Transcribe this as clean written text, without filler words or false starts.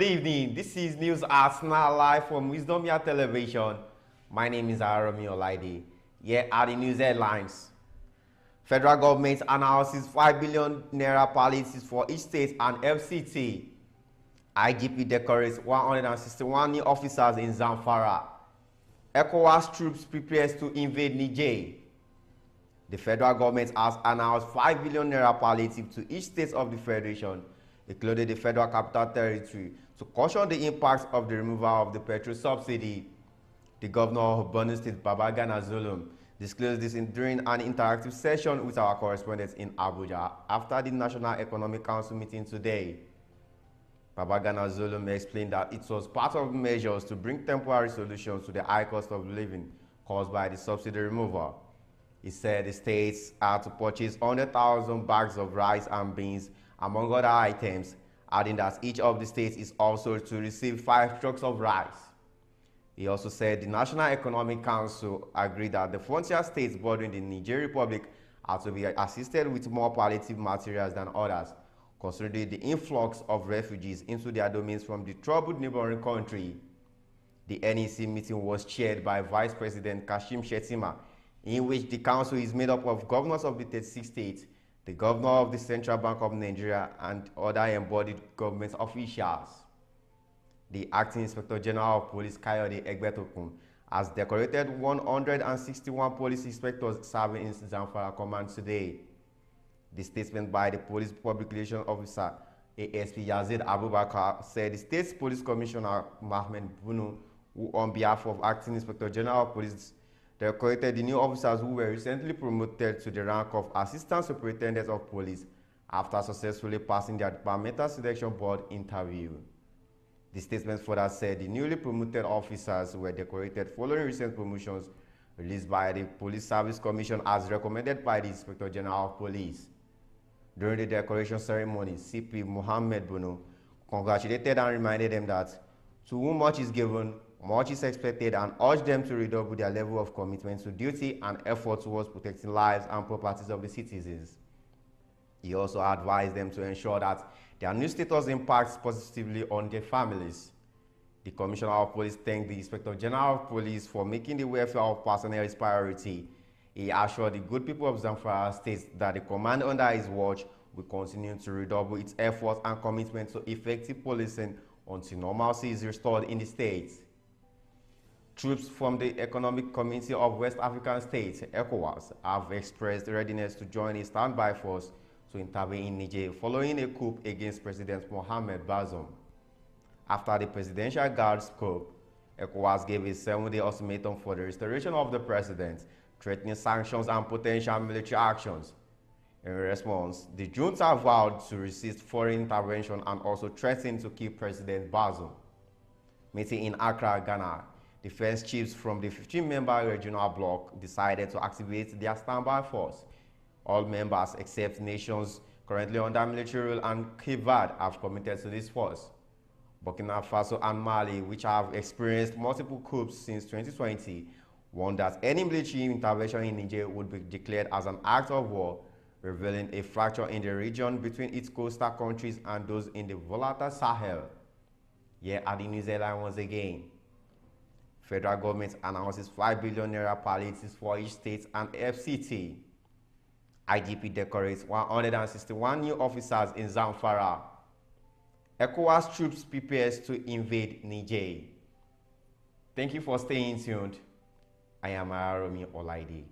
evening. This is News Arsenal live from Wisdom Yard Television. My name is Aromi Olaide. Here are the news headlines. Federal government announces 5 billion naira palliatives for each state and FCT. IGP decorates 161 new officers in Zamfara. ECOWAS Troops prepares to invade Niger. The federal government has announced 5 billion naira palliative to each state of the federation, including the Federal Capital Territory, to caution the impacts of the removal of the petrol subsidy. The governor of Borno State, Babagana Zulum, disclosed this during an interactive session with our correspondents in Abuja after the National Economic Council meeting today. Babagana Zulum explained that it was part of measures to bring temporary solutions to the high cost of living caused by the subsidy removal. He said the states are to purchase 100,000 bags of rice and beans, among other items, adding that each of the states is also to receive 5 trucks of rice. He also said the National Economic Council agreed that the frontier states bordering the Niger Republic are to be assisted with more palliative materials than others, considering the influx of refugees into their domains from the troubled neighboring country. The NEC meeting was chaired by Vice President Kashim Shettima, in which the council is made up of governors of the 36 states, the governor of the Central Bank of Nigeria, and other embodied government officials. The Acting Inspector General of Police, Kayode Egbetokun, has decorated 161 police inspectors serving in Zamfara Command today. The statement by the Police Public Relations Officer, ASP Yazid Abubakar, said the State's Police Commissioner, Mohammed Bunu, who on behalf of Acting Inspector General of Police, decorated the new officers who were recently promoted to the rank of Assistant Superintendent of Police after successfully passing their departmental selection board interview. The statement further said the newly promoted officers were decorated following recent promotions released by the Police Service Commission as recommended by the Inspector General of Police. During the decoration ceremony, CP Mohammed Bunu congratulated and reminded them that to whom much is given, much is expected, and urged them to redouble their level of commitment to duty and effort towards protecting lives and properties of the citizens. He also advised them to ensure that their new status impacts positively on their families. The Commissioner of Police thanked the Inspector General of Police for making the welfare of personnel his priority. He assured the good people of Zamfara State that the command under his watch will continue to redouble its efforts and commitment to effective policing until normalcy is restored in the state. Troops from the Economic Community of West African States, ECOWAS, have expressed readiness to join a standby force to intervene in Niger following a coup against President Mohamed Bazoum. After the Presidential Guard's coup, ECOWAS gave a 7-day ultimatum for the restoration of the president, threatening sanctions and potential military actions. In response, the junta vowed to resist foreign intervention and also threatened to kill President Bazoum. Meeting in Accra, Ghana, defense chiefs from the 15-member regional bloc decided to activate their standby force. All members except nations currently under military rule and Cape Verde have committed to this force. Burkina Faso and Mali, which have experienced multiple coups since 2020, warned that any military intervention in Niger would be declared as an act of war, revealing a fracture in the region between its coastal countries and those in the volatile Sahel. Here are the news headlines once again. Federal government announces 5 billion naira palliatives for each state and FCT. IGP decorates 161 new officers in Zamfara. ECOWAS Troops prepares to invade Niger. Thank you for staying tuned. I am Aromi Olaide.